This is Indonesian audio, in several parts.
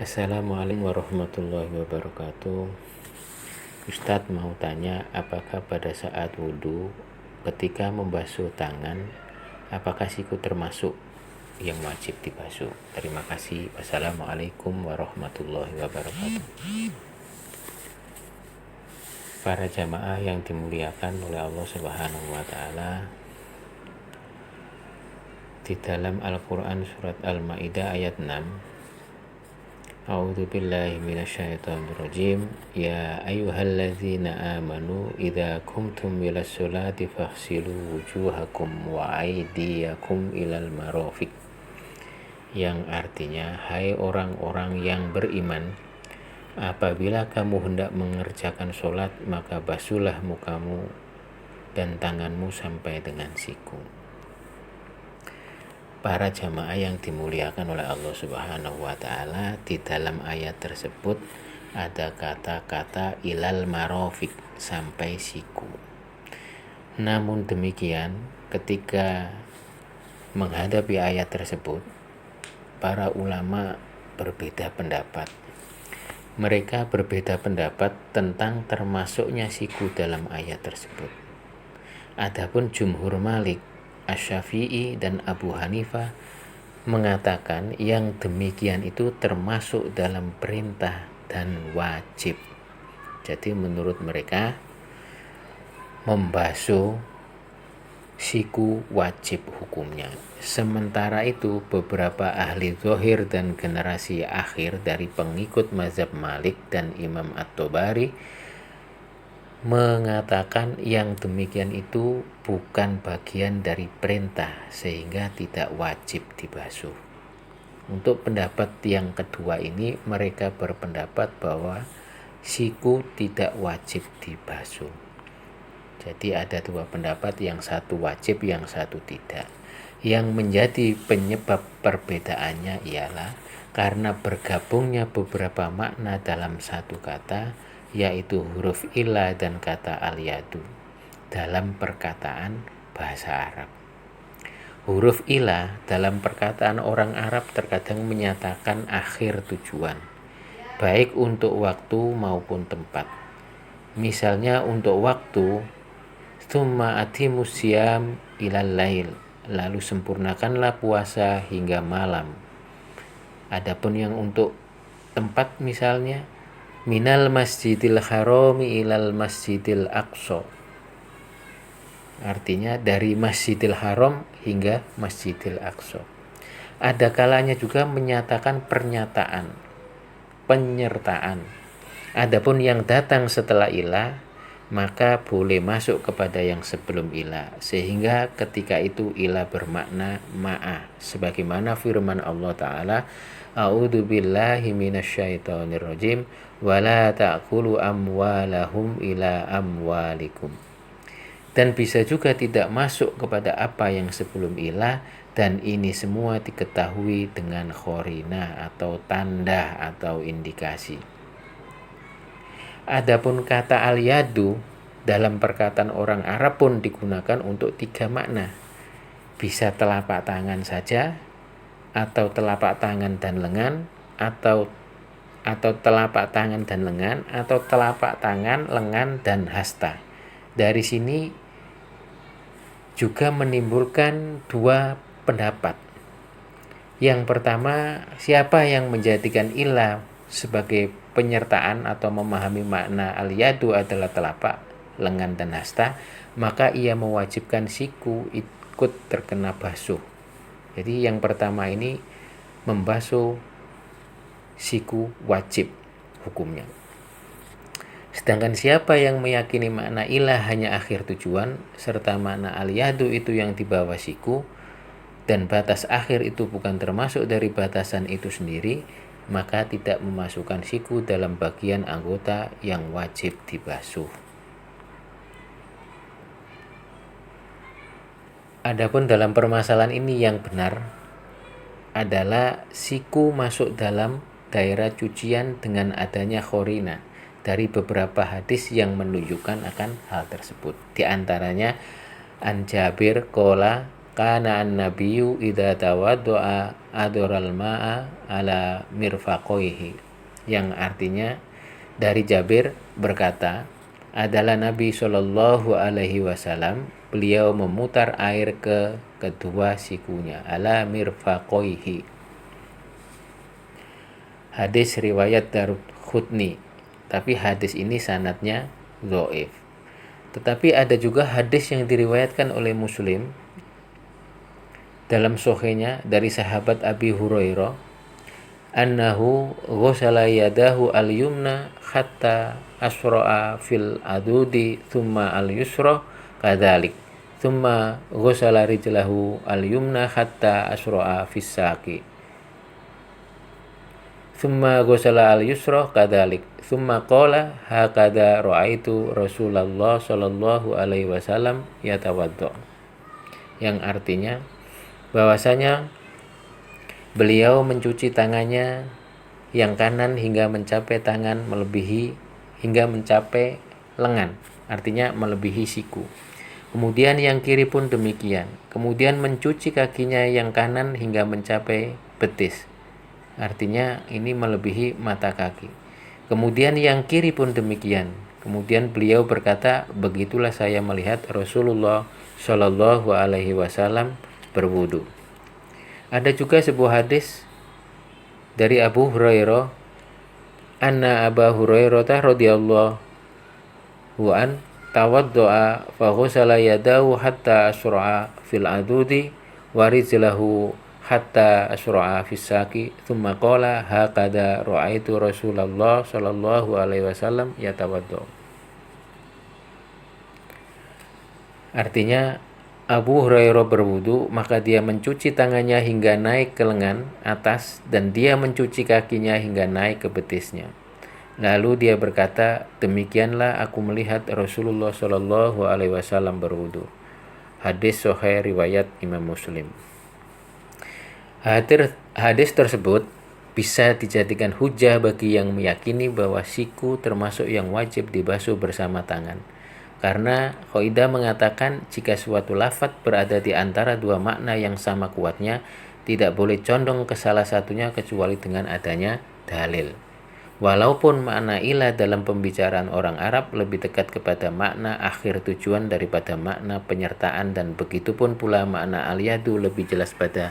Assalamualaikum warahmatullahi wabarakatuh. Ustadz mau tanya, apakah pada saat wudhu ketika membasuh tangan, apakah siku termasuk yang wajib dibasuh? Terima kasih. Wassalamualaikum warahmatullahi wabarakatuh. Para jamaah yang dimuliakan oleh Allah Subhanahu wa Ta'ala, di dalam Al-Quran surat Al-Ma'idah ayat 6, A'udzu billahi minasyaitonir rajim. Ya ayyuhalladzina amanu idza qumtum ilas sholati faghsilu wujuhakum wa aydiyakum ilal marafiq. Yang artinya, hai orang-orang yang beriman, apabila kamu hendak mengerjakan sholat, maka basuhlah mukamu dan tanganmu sampai dengan siku. Para jamaah yang dimuliakan oleh Allah Subhanahu wa Ta'ala, di dalam ayat tersebut ada kata-kata ilal marafiq, sampai siku. Namun demikian, ketika menghadapi ayat tersebut, para ulama berbeda pendapat. Mereka berbeda pendapat tentang termasuknya siku dalam ayat tersebut. Adapun jumhur Malik, Asy-Syafi'i dan Abu Hanifah mengatakan yang demikian itu termasuk dalam perintah dan wajib. Jadi menurut mereka membasuh siku wajib hukumnya. Sementara itu beberapa ahli zahir dan generasi akhir dari pengikut mazhab Malik dan Imam At-Tabari mengatakan yang demikian itu bukan bagian dari perintah sehingga tidak wajib dibasuh. Untuk pendapat yang kedua ini, mereka berpendapat bahwa siku tidak wajib dibasuh. Jadi ada dua pendapat, yang satu wajib, yang satu tidak. Yang menjadi penyebab perbedaannya ialah karena bergabungnya beberapa makna dalam satu kata, yaitu huruf ila dan kata al-yadu dalam perkataan bahasa Arab. Huruf ila dalam perkataan orang Arab terkadang menyatakan akhir tujuan, baik untuk waktu maupun tempat. Misalnya untuk waktu, tsumma atimus syiyam ilal lail, lalu sempurnakanlah puasa hingga malam. Adapun yang untuk tempat, misalnya minal masjidil harami ilal masjidil aqsa, artinya dari masjidil haram hingga masjidil aqsa. Ada kalanya juga menyatakan pernyataan, penyertaan. Adapun yang datang setelah ilah, maka boleh masuk kepada yang sebelum ilah, sehingga ketika itu ilah bermakna ma'a, sebagaimana firman Allah Ta'ala, A'udzu billahi minasyaitonir rajim, wala ta'kulu amwalahum ila amwalikum. Dan bisa juga tidak masuk kepada apa yang sebelum ilah, dan ini semua diketahui dengan khorinah atau tanda atau indikasi. Adapun kata al-yadu dalam perkataan orang Arab pun digunakan untuk tiga makna. Bisa telapak tangan saja, atau telapak tangan dan lengan, atau telapak tangan dan lengan, atau telapak tangan, lengan, dan hasta. Dari sini juga menimbulkan dua pendapat. Yang pertama, siapa yang menjadikan ilah sebagai penyertaan atau memahami makna al-yadu adalah telapak, lengan, dan hasta, maka ia mewajibkan siku ikut terkena basuh. Jadi yang pertama ini membasuh siku wajib hukumnya. Sedangkan siapa yang meyakini makna ilah hanya akhir tujuan, serta makna al-yadu itu yang di bawah siku, dan batas akhir itu bukan termasuk dari batasan itu sendiri, maka tidak memasukkan siku dalam bagian anggota yang wajib dibasuh. Adapun dalam permasalahan ini yang benar adalah siku masuk dalam daerah cucian dengan adanya khorina dari beberapa hadis yang menunjukkan akan hal tersebut. Di antaranya An Jabir qala kana an-nabiyyu idza tawaddaa adoral ma'a ala mirfaqoihi, yang artinya dari Jabir berkata, adalah Nabi Shallallahu Alaihi Wasallam, beliau memutar air ke kedua sikunya, ala mirfaqoihi. Hadis riwayat Daruqutni, tapi hadis ini sanadnya dhaif. Tetapi ada juga hadis yang diriwayatkan oleh Muslim dalam sahihnya dari sahabat Abi Hurairah, annahu ghusala yadahu al-yumna hatta asra'a fil adudi thumma al-yusra kadzalik thumma ghusala rijlahu al-yumna hatta asra'a fis saqi thumma ghusala al-yusra kadzalik thumma qala hakadha ra'aitu Rasulullah sallallahu alaihi wasallam yatawaddo, yang artinya bahwasanya beliau mencuci tangannya yang kanan hingga mencapai tangan melebihi hingga mencapai lengan, artinya melebihi siku. Kemudian yang kiri pun demikian. Kemudian mencuci kakinya yang kanan hingga mencapai betis, artinya ini melebihi mata kaki. Kemudian yang kiri pun demikian. Kemudian beliau berkata, begitulah saya melihat Rasulullah Shallallahu Alaihi Wasallam berwudu. Ada juga sebuah hadis dari Abu Hurairah, anna Abu Hurairah radhiyallahu an tawaddoa fa ghusala yadahu hatta asra'a fil adudi wa rijlahu hatta asra'a fis saqi thumma qala hakadha ra'aitu Rasulullah sallallahu alaihi wasallam yatawaddo. Artinya Abu Hurairah berwudu, maka dia mencuci tangannya hingga naik ke lengan atas dan dia mencuci kakinya hingga naik ke betisnya. Lalu dia berkata, demikianlah aku melihat Rasulullah Shallallahu Alaihi Wasallam berwudu. Hadis Sahih riwayat Imam Muslim. Hadis tersebut bisa dijadikan hujah bagi yang meyakini bahwa siku termasuk yang wajib dibasuh bersama tangan. Karena Qaidah mengatakan jika suatu lafaz berada di antara dua makna yang sama kuatnya, tidak boleh condong ke salah satunya kecuali dengan adanya dalil. Walaupun makna ilah dalam pembicaraan orang Arab lebih dekat kepada makna akhir tujuan daripada makna penyertaan, dan begitupun pula makna al-yadu lebih jelas pada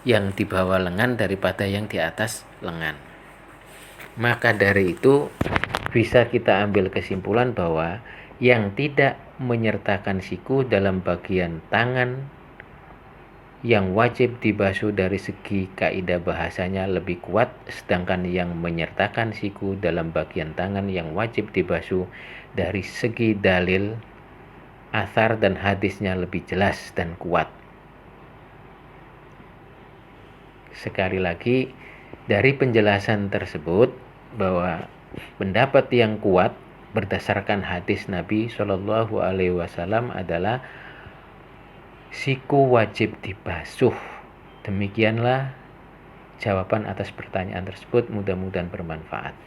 yang di bawah lengan daripada yang di atas lengan. Maka dari itu bisa kita ambil kesimpulan bahwa yang tidak menyertakan siku dalam bagian tangan yang wajib dibasuh dari segi kaidah bahasanya lebih kuat, sedangkan yang menyertakan siku dalam bagian tangan yang wajib dibasuh dari segi dalil, athar dan hadisnya lebih jelas dan kuat. Sekali lagi, dari penjelasan tersebut bahwa pendapat yang kuat berdasarkan hadis Nabi Shallallahu Alaihi Wasallam adalah siku wajib dibasuh. Demikianlah jawaban atas pertanyaan tersebut, mudah-mudahan bermanfaat.